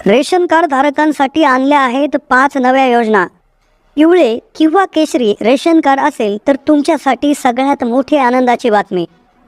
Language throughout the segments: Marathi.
रेशन कार्ड धारकांसाठी आणल्या आहेत 5 नव्या योजना। पिवळे किंवा केशरी रेशन कार्ड असेल तर तुमच्यासाठी सगळ्यात मोठी आनंदाची बातमी।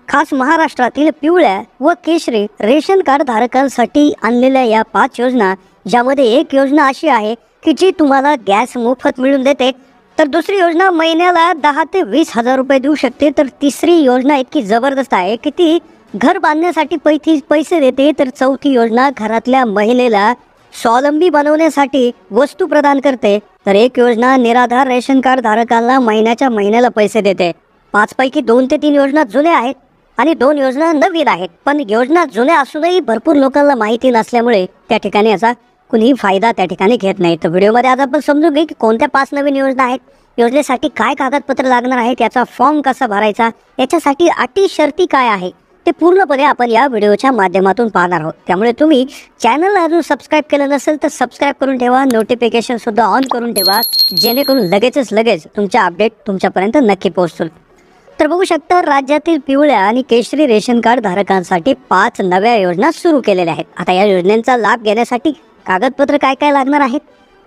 खास महाराष्ट्रातील पिवळ्या व केशरी रेशन कार्ड धारकांसाठी आणलेल्या या 5 योजना, ज्यामध्ये एक योजना अशी आहे की जी तुम्हाला गॅस मोफत मिळून देते, तर दुसरी योजना महिन्याला 10 ते 20 हजार रुपये देऊ शकते, तर तिसरी योजना इतकी जबरदस्त आहे की ती घर बांधण्यासाठी पैसे देते, तर चौथी योजना घरातल्या महिलेला स्वावलंबी बनवण्यासाठी वस्तू प्रदान करते, तर एक योजना निराधार रेशन कार्ड धारकांना महिन्याच्या महिन्याला पैसे देते। 5 पैकी 2 ते 3 योजना जुन्या आहेत आणि 2 योजना नवीन आहेत, पण योजना जुन्या असूनही भरपूर लोकांना माहिती नसल्यामुळे त्या ठिकाणी याचा कुणीही फायदा त्या ठिकाणी घेत नाही। तर व्हिडिओमध्ये आज आपण समजून घेऊ की कोणत्या 5 नवीन योजना आहेत, योजनेसाठी काय कागदपत्र लागणार आहेत, याचा फॉर्म कसा भरायचा, याच्यासाठी अटी शर्ती काय आहे, ते पूर्णपणे आपण या व्हिडिओच्या माध्यमातून पाहणार आहोत। त्यामुळे तुम्ही चॅनलला अजून सबस्क्राईब केलं नसेल तर सबस्क्राईब करून ठेवा, नोटिफिकेशन सुद्धा ऑन करून ठेवा, जेणेकरून लगेच तुमच्या अपडेट तुमच्यापर्यंत नक्की पोहोचतील। तर बघू शकता, राज्यातील पिवळ्या आणि केशरी रेशन कार्ड धारकांसाठी 5 नव्या योजना सुरू केलेल्या आहेत। आता या योजनेचा लाभ घेण्यासाठी कागदपत्र काय काय लागणार आहेत,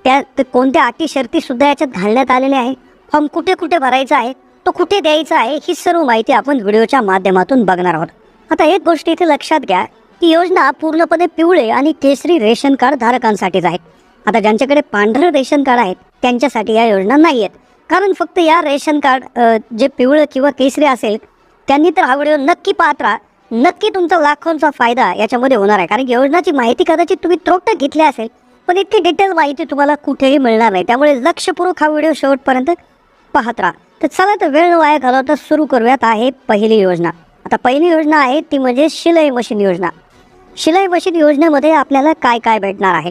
त्या कोणत्या अटी शर्ती सुद्धा याच्यात घालण्यात आलेल्या आहे, फॉर्म कुठे कुठे भरायचा आहे, तो कुठे द्यायचा आहे, ही सर्व माहिती आपण व्हिडिओच्या माध्यमातून बघणार आहोत। आता एक गोष्ट इथे लक्षात घ्या की योजना पूर्णपणे पिवळे आणि केशरी रेशन कार्ड धारकांसाठीच आहेत। आता ज्यांच्याकडे पांढरं रेशन कार्ड आहे त्यांच्यासाठी या योजना नाही आहेत, कारण फक्त या रेशन कार्ड जे पिवळं किंवा केशरी असेल त्यांनी तर हा व्हिडिओ नक्की पाहत राहा, नक्की तुमचा लाखोंचा फायदा याच्यामध्ये होणार आहे। कारण योजनाची माहिती कदाचित तुम्ही त्रोटक घेतली असेल, पण इतकी डिटेल माहिती तुम्हाला कुठेही मिळणार नाही, त्यामुळे लक्षपूर्वक हा व्हिडिओ शेवटपर्यंत पाहत राहा। तर चला तर वेळ वाया घालवता सुरू करूयात आहे पहिली योजना। आता पहिली योजना आहे ती म्हणजे शिलाई मशीन योजना। शिलाई मशीन योजनेमध्ये आपल्याला काय काय भेटणार आहे,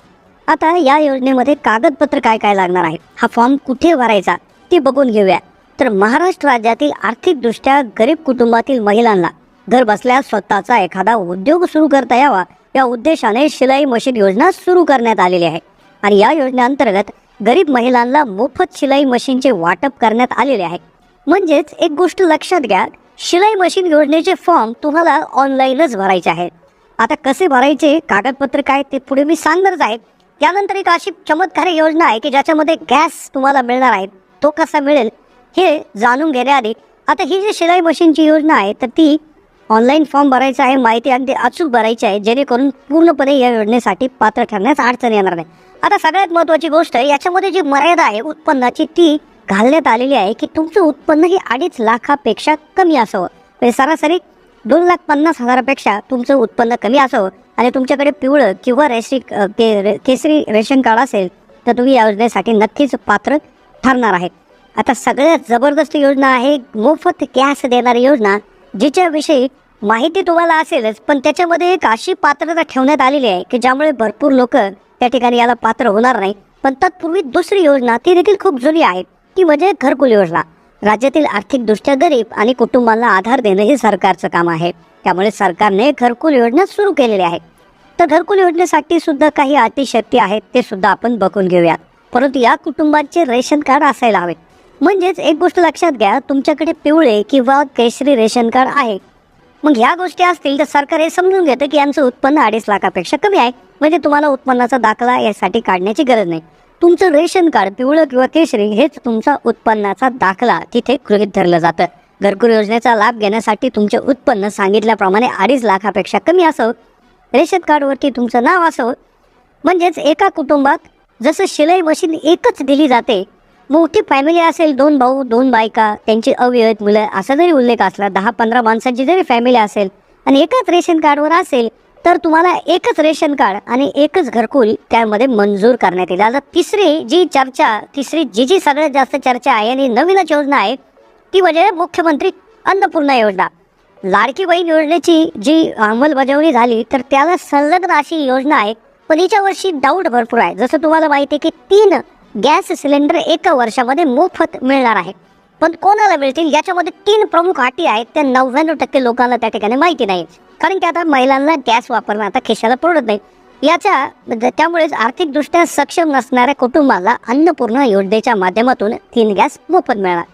आता या योजनेमध्ये कागदपत्र काय काय लागणार आहे, हा फॉर्म कुठे भरायचा ते बघून घेऊया। तर महाराष्ट्र राज्यातील आर्थिकदृष्ट्या गरीब कुटुंबातील महिलांना घर बसल्या स्वतःचा एखादा उद्योग सुरू करता यावा या उद्देशाने शिलाई मशीन योजना सुरू करण्यात आलेली आहे। आणि या योजनेअंतर्गत गरीब महिलांना मोफत शिलाई मशीनचे वाटप करण्यात आलेले आहे। म्हणजेच एक गोष्ट लक्षात घ्या, शिलाई मशीन योजनेचे फॉर्म तुम्हाला ऑनलाईनच भरायचे आहेत। आता कसे भरायचे, कागदपत्र काय, ते पुढे मी सांगणारच आहे। त्यानंतर एक अशी चमत्कारी योजना आहे की ज्याच्यामध्ये गॅस तुम्हाला मिळणार आहे, तो कसा मिळेल हे जाणून घेण्याआधी आता ही जी शिलाई मशीनची योजना आहे तर ती ऑनलाईन फॉर्म भरायचा आहे, माहिती अगदी अचूक भरायची आहे, जेणेकरून पूर्णपणे या योजनेसाठी पात्र ठरण्यास अडचण येणार नाही। आता सगळ्यात महत्त्वाची गोष्ट याच्यामध्ये जी मर्यादा आहे उत्पन्नाची ती घालण्यात आलेली आहे की तुमचं उत्पन्न हे 2.5 लाखापेक्षा कमी असावं, म्हणजे सरासरी 2,50,000पेक्षा तुमचं उत्पन्न कमी असावं आणि तुमच्याकडे पिवळं किंवा केसरी रेशन कार्ड असेल तर तुम्ही या योजनेसाठी नक्कीच पात्र ठरणार आहे। आता सगळ्यात जबरदस्त योजना आहे मोफत गॅस देणारी योजना, जिच्याविषयी माहिती तुम्हाला असेलच, पण त्याच्यामध्ये एक अशी पात्रता ठेवण्यात आलेली आहे की ज्यामुळे भरपूर लोक त्या ठिकाणी याला पात्र होणार नाही। पण तत्पूर्वी दुसरी योजना ती देखील खूप जुनी आहे, ती म्हणजे घरकुल योजना। राज्यातील आर्थिकदृष्ट्या गरीब आणि कुटुंबांना आधार देणं हे सरकारचं काम आहे, त्यामुळे सरकारने घरकुल योजना सुरू केलेली आहे। तर घरकुल योजनेसाठी सुद्धा काही अटी शर्ती आहेत, ते सुद्धा आपण बघून घेऊयात, परंतु या कुटुंबांचे रेशन कार्ड असायला हवे। म्हणजेच एक गोष्ट लक्षात घ्या, तुमच्याकडे पिवळे किंवा केशरी रेशन कार्ड आहे, मग ह्या गोष्टी असतील तर सरकार हे समजून घेतं की यांचं उत्पन्न 2.5 लाखापेक्षा कमी आहे, म्हणजे तुम्हाला उत्पन्नाचा दाखला यासाठी काढण्याची गरज नाही। तुमचं रेशन कार्ड पिवळं किंवा केशरी हेच तुमचा उत्पन्नाचा दाखला तिथे गृहीत धरलं जातं। घरकुल योजनेचा लाभ घेण्यासाठी तुमचे उत्पन्न सांगितल्याप्रमाणे 2.5 लाखापेक्षा कमी असावं, रेशन कार्डवरती तुमचं नाव असावं। म्हणजेच एका कुटुंबात जसं शिलाई मशीन एकच दिली जाते, मोठी फॅमिली असेल, 2 भाऊ 2 बायका, त्यांची अविवाहित मुलं, असा जरी उल्लेख असला, 10-15 माणसांची जरी फॅमिली असेल आणि एकाच रेशन कार्डवर असेल तर तुम्हाला एकच रेशन कार्ड आणि एकच घरकुल त्यामध्ये मंजूर करण्यात येईल। आता तिसरी जी सगळ्यात जास्त चर्चा आहे आणि नवीनच योजना आहे ती म्हणजे मुख्यमंत्री अन्नपूर्णा योजना। लाडकी बहीण योजनेची जी अंमलबजावणी झाली तर त्याला संलग्न अशी योजना आहे, पण हिच्यावर्षी डाऊट भरपूर आहे। जसं तुम्हाला माहिती आहे की 3 गॅस सिलेंडर 1 वर्षामध्ये मोफत मिळणार आहे, पण कोणाला मिळतील याच्यामध्ये 3 प्रमुख अटी आहेत, त्या 99% लोकांना त्या ठिकाणी माहिती नाही, कारण की आता महिलांना गॅस वापरणं आता खिशाला परवडत नाही। त्यामुळेच आर्थिकदृष्ट्या सक्षम नसणाऱ्या कुटुंबाला अन्नपूर्णा योजनेच्या माध्यमातून 3 गॅस मोफत मिळणार।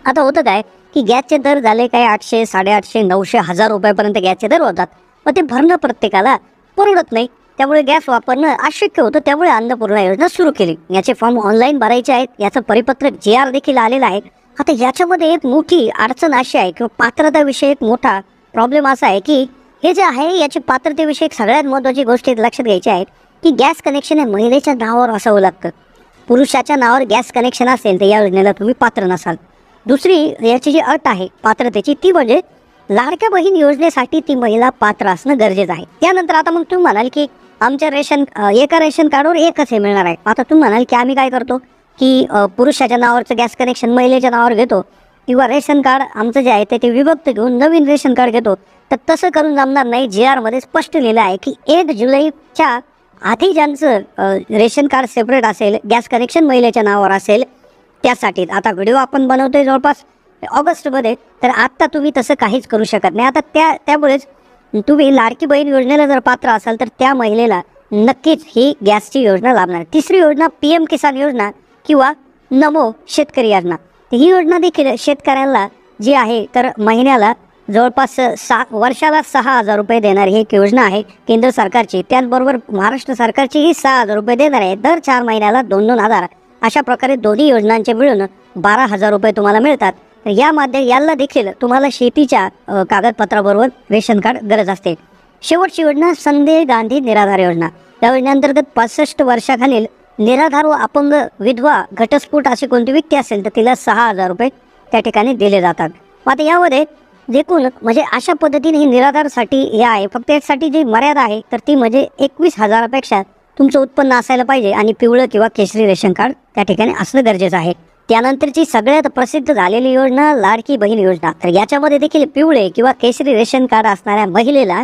आता होतं काय की गॅसचे दर झाले काय 800, 850, 900, 1000 रुपयापर्यंत गॅसचे दर होतात, मग ते भरणं प्रत्येकाला परवडत नाही। त्यामुळे गॅस वापरणं अशक्य होतं. त्यामुळे अन्नपूर्णा योजना सुरू केली. याचे फॉर्म ऑनलाईन भरायचे आहेत. याचं परिपत्रक JR देखील आलेलं आहे. आता याच्यामध्ये एक मोठी अडचण अशी आहे किंवा पात्रताविषयी एक मोठा प्रॉब्लेम असा आहे की हे जे आहे याची पात्रतेविषयी एक सगळ्यात महत्त्वाची गोष्ट लक्षात घ्यायची आहे की गॅस कनेक्शन हे महिलेच्या नावावर असावं लागतं. पुरुषाच्या नावावर गॅस कनेक्शन असेल तर या योजनेला तुम्ही पात्र नसाल. दुसरी याची जी अट आहे पात्रतेची ती म्हणजे लाडक्या बहीण योजनेसाठी ती महिला पात्र असणं गरजेचं आहे. त्यानंतर आता मग तुम्ही म्हणाल की आमच्या एका रेशन कार्डवर एकच हे मिळणार आहे. आता तुम्ही म्हणाल की आम्ही काय करतो की पुरुषाच्या नावावरचं गॅस कनेक्शन महिलेच्या नावावर घेतो किंवा रेशन कार्ड आमचं जे आहे ते विभक्त घेऊन नवीन रेशन कार्ड घेतो. तर तसं करून जमणार नाही. JR मध्ये स्पष्ट लिहिलं आहे की 1 जुलैच्या आधी ज्यांचं रेशन कार्ड सेपरेट असेल, गॅस कनेक्शन महिलेच्या नावावर असेल त्यासाठी. आता व्हिडिओ आपण बनवतोय जवळपास ऑगस्टमध्ये, तर आत्ता तुम्ही तसं काहीच करू शकत नाही. आता त्यामुळेच तुम्ही लाडकी बहीण योजनेला जर पात्र असाल तर त्या महिलेला नक्कीच ही गॅसची योजना लाभणार. तिसरी योजना PM किसान योजना किंवा नमो शेतकरी योजना. ही योजना देखील शेतकऱ्यांना जी आहे तर महिन्याला जवळपास वर्षाला 6,000 रुपये देणारी ही एक योजना आहे केंद्र सरकारची. त्याचबरोबर महाराष्ट्र सरकारचीही 6,000 रुपये देणार आहे. दर 4 महिन्याला 2-2 हजार अशा प्रकारे दोन्ही योजनांचे मिळून 12,000 रुपये तुम्हाला मिळतात. यामध्ये याला देखील तुम्हाला शेतीच्या कागदपत्राबरोबर रेशन कार्ड गरज असते. शेवटची योजना संजय गांधी निराधार योजना. या योजनेअंतर्गत 65 वर्षाखालील निराधार व अपंग विधवा घटस्फोट अशी कोणती व्यक्ती असेल तर तिला 6,000 रुपये त्या ठिकाणी दिले जातात. आता यामध्ये एकूण म्हणजे अशा पद्धतीने ही निराधारसाठी हे आहे. फक्त यासाठी जी मर्यादा आहे तर ती म्हणजे 21,000पेक्षा तुमचं उत्पन्न असायला पाहिजे आणि पिवळं किंवा केशरी रेशन कार्ड त्या ठिकाणी असणं गरजेचं आहे. त्यानंतरची सगळ्यात प्रसिद्ध झालेली योजना लाडकी बहीण योजना. तर याच्यामध्ये देखील पिवळे किंवा केशरी रेशन कार्ड असणाऱ्या महिलेला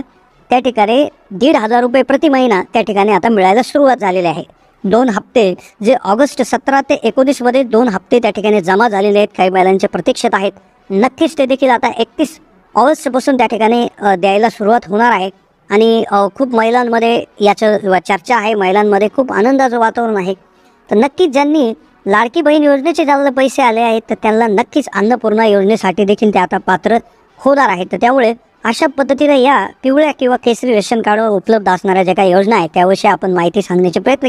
त्या ठिकाणी 1,500 रुपये प्रति महिना त्या ठिकाणी आता मिळायला सुरुवात झालेली आहे. 2 हप्ते जे ऑगस्ट 17 ते 19 मध्ये 2 हप्ते त्या ठिकाणी जमा झालेले आहेत. काही महिलांच्या प्रतीक्षेत आहेत. नक्कीच ते देखील आता 31 ऑगस्टपासून त्या ठिकाणी द्यायला सुरुवात होणार आहे. आणि खूप महिलांमध्ये याचं चर्चा आहे. महिलांमध्ये खूप आनंदाचं वातावरण आहे. तर नक्कीच ज्यांनी लाडकी बहीण योजनेचे ज्यांना पैसे आले आहेत तर त्यांना नक्कीच अन्नपूर्णा योजनेसाठी देखील ते आता पात्र होणार आहेत. तर त्यामुळे अशा पद्धतीने या पिवळ्या किंवा केसरी रेशन कार्डवर उपलब्ध असणाऱ्या ज्या काही योजना आहेत त्याविषयी आपण माहिती सांगण्याचे प्रयत्न